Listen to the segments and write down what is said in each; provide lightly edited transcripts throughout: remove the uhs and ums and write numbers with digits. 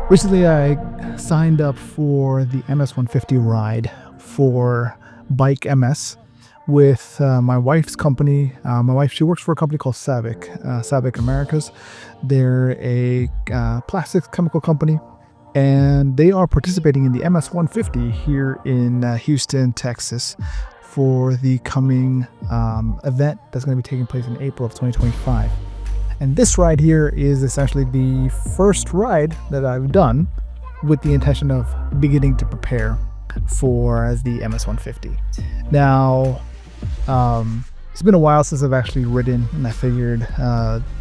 Recently, I signed up for the MS-150 ride for Bike MS with my wife's company. My wife, she works for a company called Sabic Americas. They're a plastics chemical company, and they are participating in the MS-150 here in Houston, Texas, for the coming event that's going to be taking place in April of 2025. And this ride here is essentially the first ride that I've done with the intention of beginning to prepare for the MS-150. Now, it's been a while since I've actually ridden, and I figured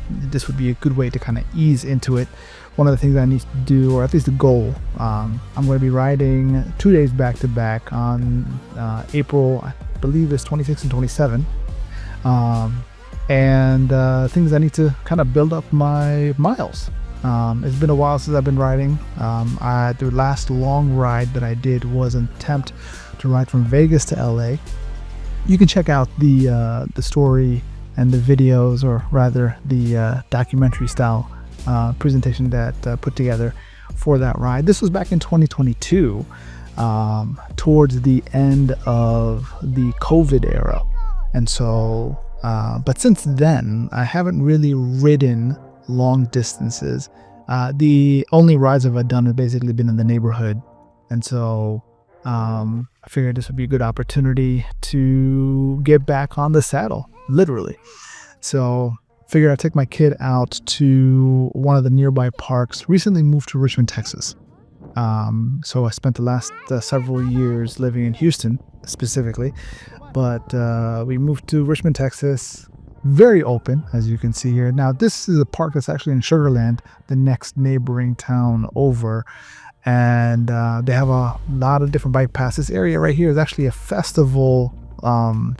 this would be a good way to kind of ease into it. One of the things I need to do, or at least the goal, I'm going to be riding 2 days back to back on April, I believe it's 26 and 27. And things I need to kind of build up my miles. It's been a while since I've been riding. The last long ride that I did was an attempt to ride from Vegas to LA. You can check out the story and the videos, or rather the documentary style presentation that put together for that ride. This was back in 2022, towards the end of the COVID era. And so but since then, I haven't really ridden long distances. The only rides I've done have basically been in the neighborhood. And so I figured this would be a good opportunity to get back on the saddle, literally. So figured I'd take my kid out to one of the nearby parks. Recently moved to Richmond, Texas. So I spent the last several years living in Houston specifically, but we moved to Richmond, Texas. Very open, as you can see here. Now, this is a park that's actually in Sugar Land, the next neighboring town over, and they have a lot of different bike paths. This area right here is actually a festival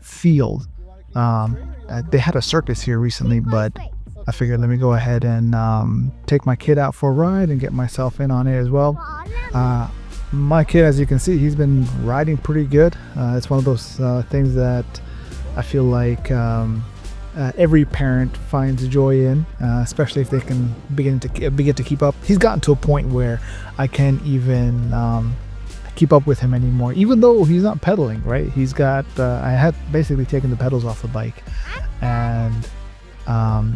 field. They had a circus here recently, but I figured let me go ahead and take my kid out for a ride and get myself in on it as well. My kid, as you can see, he's been riding pretty good. It's one of those things that I feel like every parent finds joy in, especially if they can begin to keep up. He's gotten to a point where I can't even keep up with him anymore, even though he's not pedaling, right? He's got, I had basically taken the pedals off the bike, and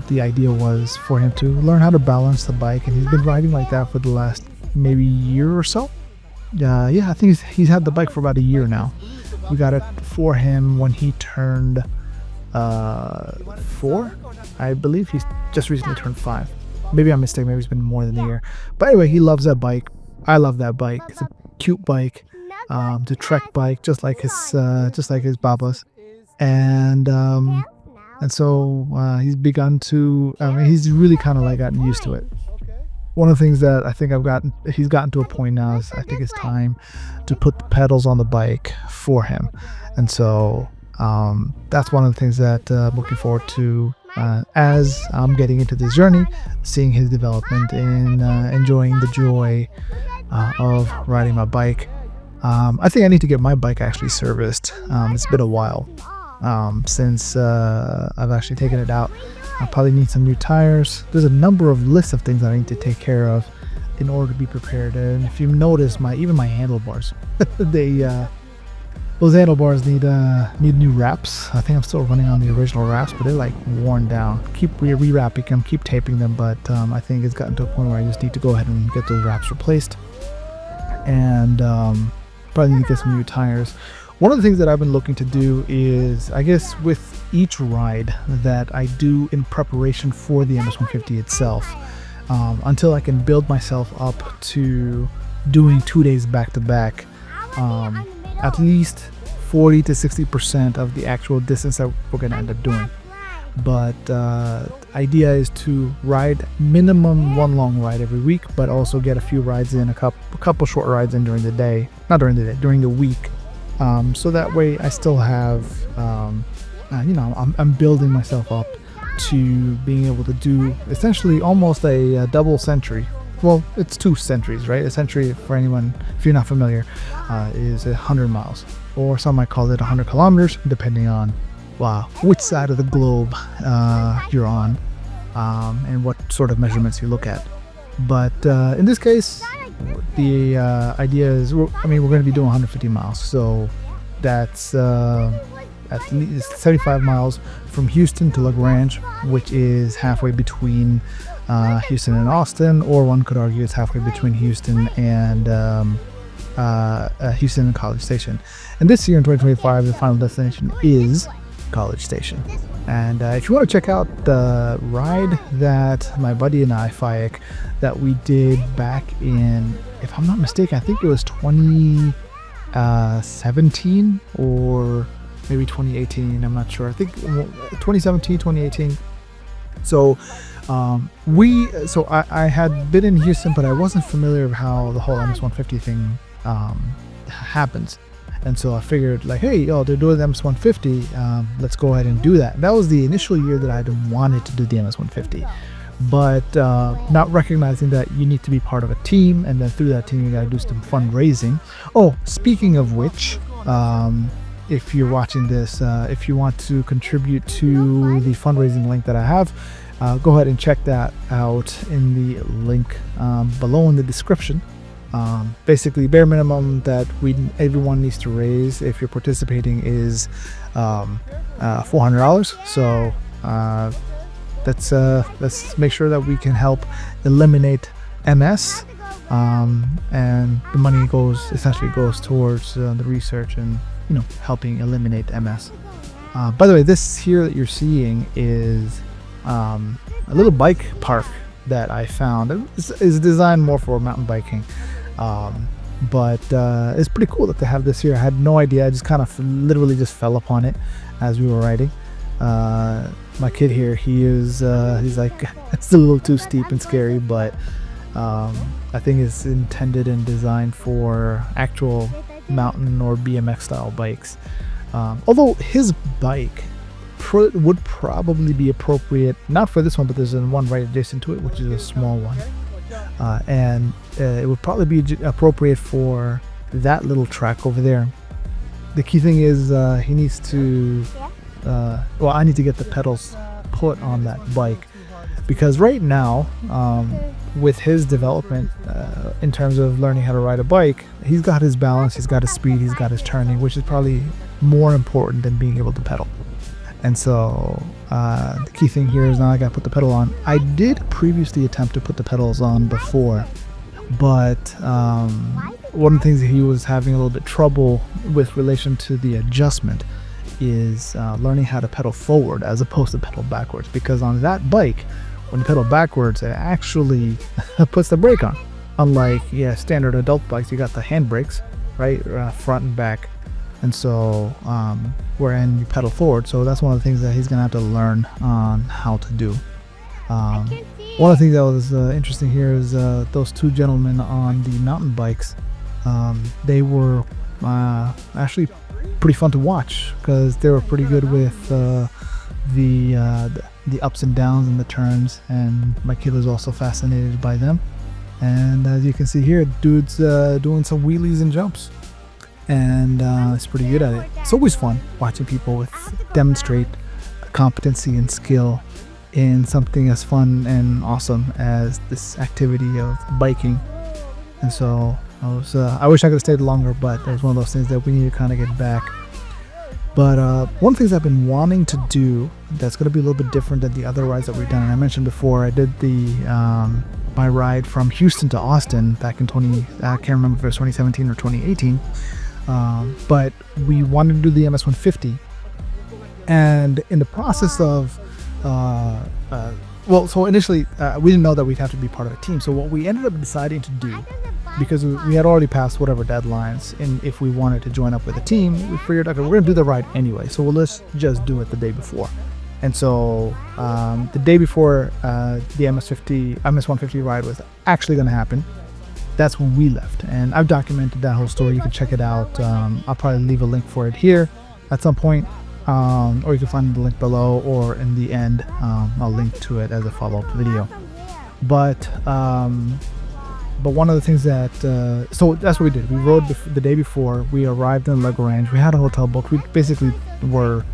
the idea was for him to learn how to balance the bike, and he's been riding like that for the last maybe year or so. Yeah, I think he's had the bike for about a year now. We got it for him when he turned 4, I believe. He's just recently turned 5. Maybe I'm mistaken. Maybe it's been more than a year. But anyway, he loves that bike. I love that bike. It's a cute bike. The trek bike, just like his Baba's, and so he's begun to. He's really kind of like gotten used to it. One of the things that I think he's gotten to a point now is I think it's time to put the pedals on the bike for him. And so that's one of the things that I'm looking forward to as I'm getting into this journey, seeing his development and enjoying the joy of riding my bike. I think I need to get my bike actually serviced. It's been a while since I've actually taken it out. I'll probably need some new tires. There's a number of lists of things that I need to take care of in order to be prepared. And if you notice, even my handlebars, those handlebars need new wraps. I think I'm still running on the original wraps, but they're like worn down. Keep re-wrapping them, keep taping them, but I think it's gotten to a point where I just need to go ahead and get those wraps replaced. And probably need to get some new tires. One of the things that I've been looking to do is, I guess, with each ride that I do in preparation for the MS-150 itself, until I can build myself up to doing 2 days back to back, at least 40 to 60% of the actual distance that we're going to end up doing. But idea is to ride minimum one long ride every week, but also get a few rides in, a couple short rides in during the week. So that way I still have, I'm building myself up to being able to do essentially almost a double century. Well, it's 2 centuries, right? A century, for anyone, if you're not familiar, is 100 miles, or some might call it 100 kilometers, depending on which side of the globe you're on, and what sort of measurements you look at. But in this case, the idea is, we're going to be doing 150 miles. So that's at least 75 miles from Houston to LaGrange, which is halfway between Houston and Austin, or one could argue it's halfway between Houston and College Station. And this year in 2025, the final destination is College Station. And if you want to check out the ride that my buddy and I, Fayek, that we did back in, if I'm not mistaken, I think it was 2017 or maybe 2018, I'm not sure. I think 2017, 2018. So I had been in Houston, but I wasn't familiar with how the whole MS-150 thing happens. And so I figured, like, hey, they're doing the MS-150, let's go ahead and do that. That was the initial year that I wanted to do the MS-150, but not recognizing that you need to be part of a team, and then through that team you got to do some fundraising. Oh, speaking of which, if you're watching this, if you want to contribute to the fundraising link that I have, go ahead and check that out in the link below in the description. Basically, bare minimum that everyone needs to raise if you're participating is $400. So let's make sure that we can help eliminate MS, and the money essentially goes towards the research and helping eliminate MS. By the way, this here that you're seeing is a little bike park that I found. It's designed more for mountain biking. But it's pretty cool that they have this here. I had no idea. I just kind of literally just fell upon it as we were riding. My kid here, he's like, it's a little too steep and scary, but I think it's intended and designed for actual mountain or BMX style bikes. Although his bike would probably be appropriate, not for this one, but there's one right adjacent to it, which is a small one. And it would probably be appropriate for that little track over there. The key thing is he needs to I need to get the pedals put on that bike, because right now with his development in terms of learning how to ride a bike, he's got his balance, he's got his speed, he's got his turning, which is probably more important than being able to pedal. And so the key thing here is now I got to put the pedal on. I did previously attempt to put the pedals on before, but one of the things that he was having a little bit trouble with relation to the adjustment is learning how to pedal forward as opposed to pedal backwards, because on that bike, when you pedal backwards, it actually puts the brake on. Unlike standard adult bikes, you got the hand brakes, right, front and back. And so wherein you pedal forward, so that's one of the things that he's gonna have to learn on how to do. One of the things that was interesting here is those two gentlemen on the mountain bikes. They were actually pretty fun to watch, because they were pretty good with the ups and downs and the turns, and my kid was also fascinated by them. And as you can see here, dude's doing some wheelies and jumps, and it's pretty good at it. It's always fun watching people demonstrate competency and skill in something as fun and awesome as this activity of biking. And so I wish I could have stayed longer, but it was one of those things that we need to kind of get back. But one of the things I've been wanting to do that's going to be a little bit different than the other rides that we've done, and I mentioned before, I did my ride from Houston to Austin back in I can't remember if it was 2017 or 2018, but we wanted to do the MS-150, and in the process of so initially we didn't know that we'd have to be part of a team. So what we ended up deciding to do, because we had already passed whatever deadlines, and if we wanted to join up with a team, we figured, okay, we're gonna do the ride anyway, so let's just do it the day before. And so the day before the MS-150 ride was actually gonna happen, that's when we left, and I've documented that whole story. You can check it out. I'll probably leave a link for it here at some point, or you can find the link below, or in the end I'll link to it as a follow-up video. But one of the things that so that's what we did. We rode the day before. We arrived in LaGrange. We had a hotel booked. We basically were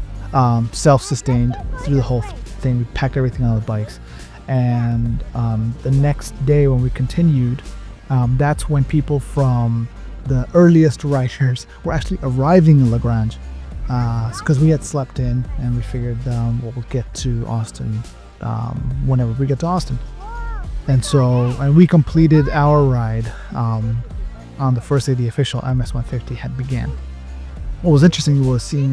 self-sustained through the whole thing. We packed everything on the bikes, and the next day when we continued, that's when people from the earliest riders were actually arriving in Lagrange, because we had slept in and we figured we'll get to Austin whenever we get to Austin. And we completed our ride on the first day the official MS-150 had began. What was interesting was seeing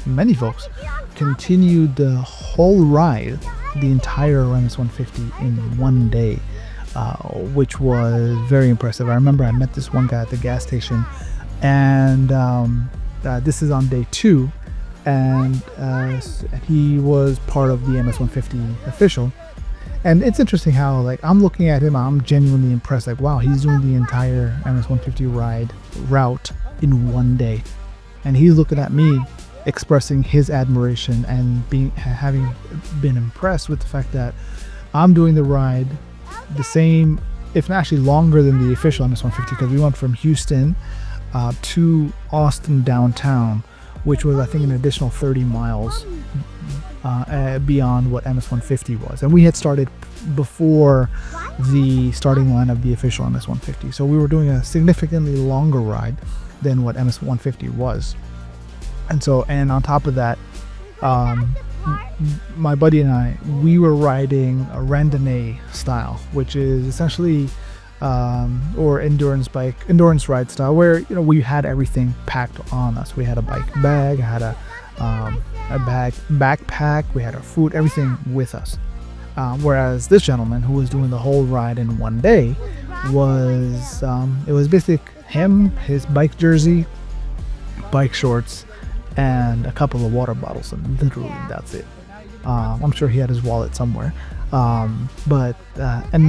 many folks, continued the whole ride, the entire MS-150 in one day, which was very impressive. I remember I met this one guy at the gas station, and this is on day 2, and he was part of the MS-150 official. And it's interesting how, like, I'm looking at him, I'm genuinely impressed. Like, wow, he's doing the entire MS-150 route in one day, and he's looking at me, expressing his admiration and having been impressed with the fact that I'm doing the ride the same, if not actually longer than the official MS-150, because we went from Houston to Austin downtown, which was, I think, an additional 30 miles beyond what MS-150 was, and we had started before the starting line of the official MS-150, so we were doing a significantly longer ride than what MS-150 was. And on top of that, my buddy and I, we were riding a randonnée style, which is essentially or endurance ride style, where we had everything packed on us. We had a bike bag, I had a backpack, we had our food, everything with us. Whereas this gentleman, who was doing the whole ride in one day, it was basically him, his bike jersey, bike shorts, and a couple of water bottles, and literally that's it. I'm sure he had his wallet somewhere. And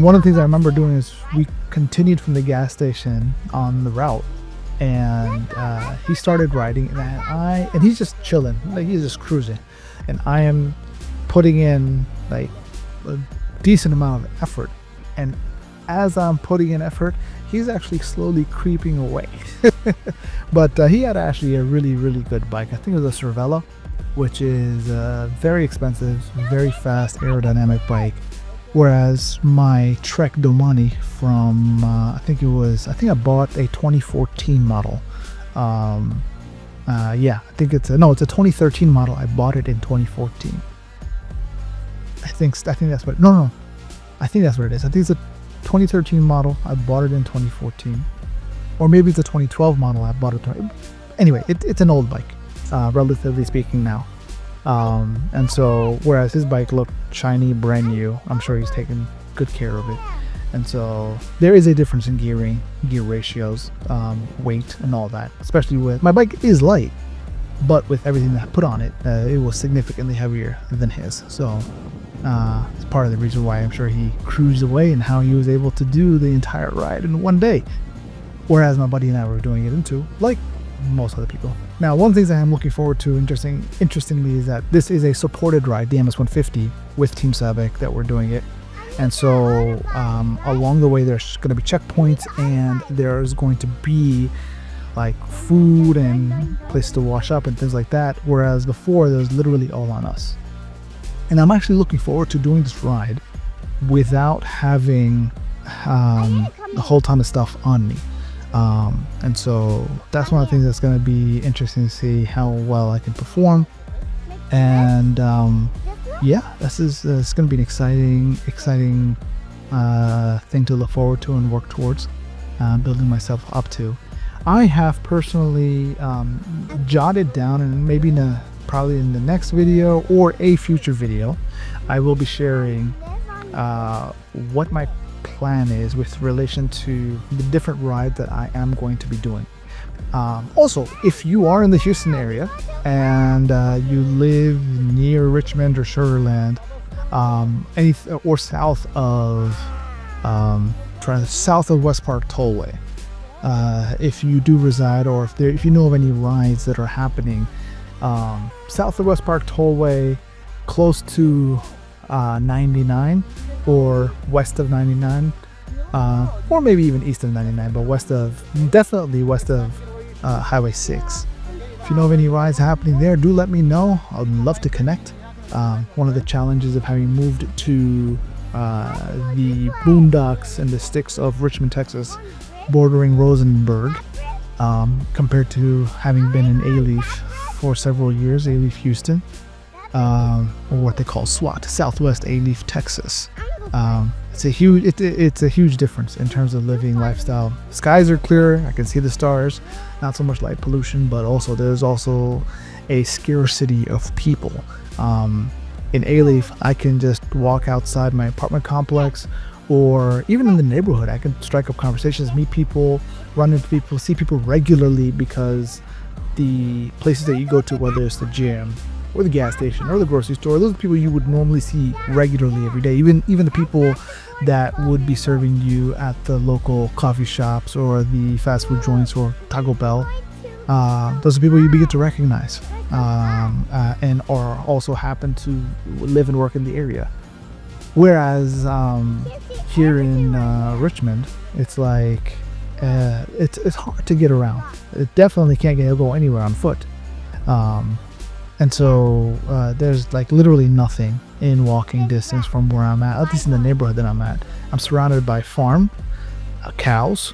one of the things I remember doing is we continued from the gas station on the route, and he started riding, and he's just chilling, like he's just cruising, and I am putting in like a decent amount of effort, and as I'm putting in effort, he's actually slowly creeping away. But he had actually a really, really good bike. I think it was a Cervelo, which is a very expensive, very fast aerodynamic bike, whereas my Trek Domani from I think I bought a 2014 model. I think it's a 2013 model. I bought it in 2014. I think that's what. No, I think that's what it is. I think it's a 2013 model. I bought it in 2014, or maybe it's a 2012 model. I bought it. Anyway, it's an old bike, relatively speaking now. And so, whereas his bike looked shiny, brand new, I'm sure he's taken good care of it. And so there is a difference in gearing, gear ratios, weight, and all that. Especially with my bike is light, but with everything that I put on it, it was significantly heavier than his. So it's part of the reason why I'm sure he cruised away and how he was able to do the entire ride in one day, whereas my buddy and I were doing it in two, like most other people. Now, one of the things I am looking forward to, interestingly, is that this is a supported ride, the MS-150 with Team Sabic, that we're doing it. And so along the way, there's going to be checkpoints, and there's going to be like food and places to wash up and things like that, whereas before there was literally all on us. And I'm actually looking forward to doing this ride without having a whole ton of stuff on me. And so that's one of the things that's going to be interesting to see how well I can perform. And it's going to be an exciting thing to look forward to and work towards, building myself up to. I have personally jotted down, and maybe probably in the next video or a future video, I will be sharing what my plan is with relation to the different rides that I am going to be doing. Also, if you are in the Houston area and you live near Richmond or Sugarland, or south of West Park Tollway, if you do reside, or if you know of any rides that are happening south of West Park Tollway, close to 99 or west of 99, or maybe even east of 99, but definitely west of Highway 6. If you know of any rides happening there, do let me know. I'd love to connect. One of the challenges of having moved to the boondocks and the sticks of Richmond, Texas, bordering Rosenberg, compared to having been in A-Leaf for several years, A-Leaf Houston, or what they call SWAT, Southwest A-Leaf, Texas. It's a huge difference in terms of living lifestyle. Skies are clearer, I can see the stars, not so much light pollution, but also there's also a scarcity of people. In A-Leaf, I can just walk outside my apartment complex, or even in the neighborhood. I can strike up conversations, meet people, run into people, see people regularly, because the places that you go to, whether it's the gym or the gas station or the grocery store, those are people you would normally see regularly every day. Even the people that would be serving you at the local coffee shops or the fast food joints or Taco Bell, those are people you begin to recognize, and or also happen to live and work in the area. Whereas here in Richmond, it's like it's hard to get around. It definitely can't go anywhere on foot, and so there's like literally nothing in walking distance from where I'm at least in the neighborhood that I'm at. I'm surrounded by farm, cows,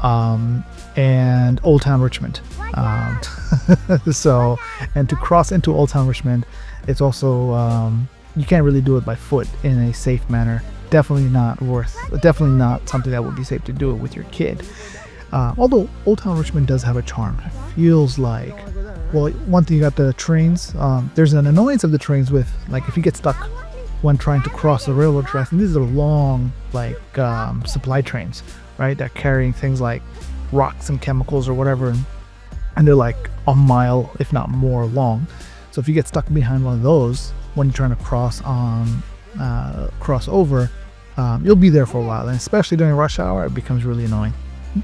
and Old Town Richmond. So, and to cross into Old Town Richmond, it's also you can't really do it by foot in a safe manner. Definitely not something that would be safe to do it with your kid. Although Old Town Richmond does have a charm. It feels like, well, one thing, you got the trains. There's an annoyance of the trains with, like, if you get stuck when trying to cross the railroad tracks, and these are long, like, supply trains, right? They're carrying things like rocks and chemicals or whatever, and they're like a mile, if not more, long. So if you get stuck behind one of those when you're trying to cross over, you'll be there for a while, and especially during rush hour, it becomes really annoying.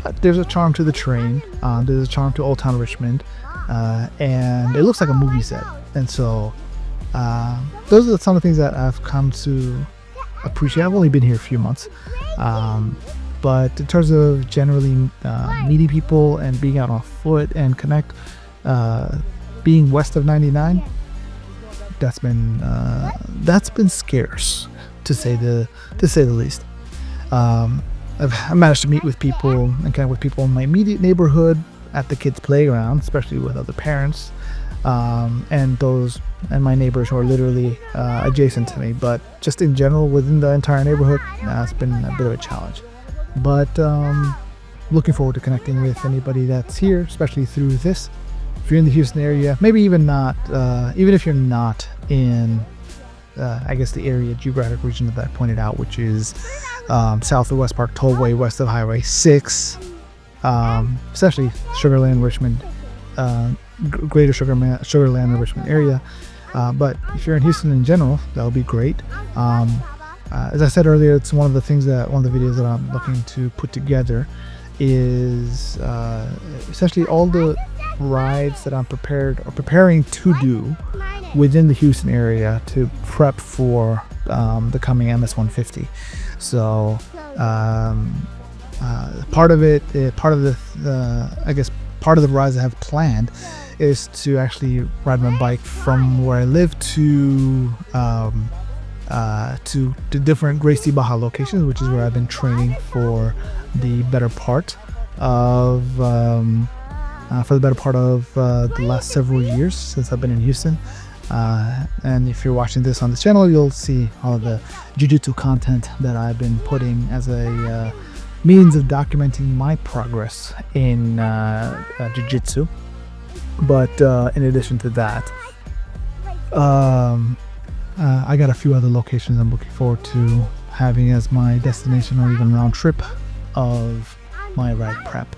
But there's a charm to the train. There's a charm to Old Town Richmond, and it looks like a movie set. And so those are some of the things that I've come to appreciate. I've only been here a few months, but in terms of generally meeting people and being out on foot and connect, being west of 99, that's been scarce, to say the least. I've managed to meet with people and connect with people in my immediate neighborhood, at the kids' playground, especially with other parents, and my neighbors who are literally adjacent to me. But just in general, within the entire neighborhood, it's been a bit of a challenge. But looking forward to connecting with anybody that's here, especially through this. If you're in the Houston area, maybe even not, even if you're not in, I guess, the area, geographic region that I pointed out, which is south of West Park Tollway, west of Highway 6, essentially Sugarland, Richmond, greater Sugarland and Richmond area. But if you're in Houston in general, that'll be great. As I said earlier, it's one of the videos that I'm looking to put together is essentially all the rides that I'm preparing to do within the Houston area to prep for the coming MS-150. So part of the rides I have planned is to actually ride my bike from where I live to the different Gracie Baja locations, which is where I've been training for the better part of the last several years since I've been in Houston. And if you're watching this on this channel, you'll see all of the jiu-jitsu content that I've been putting as a means of documenting my progress in jiu-jitsu. But in addition to that, I got a few other locations I'm looking forward to having as my destination or even round trip of my ride prep.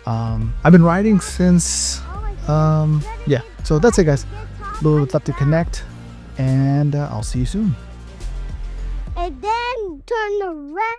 I've been riding since so that's it, guys. A little bit left to connect, and I'll see you soon. And then turn around.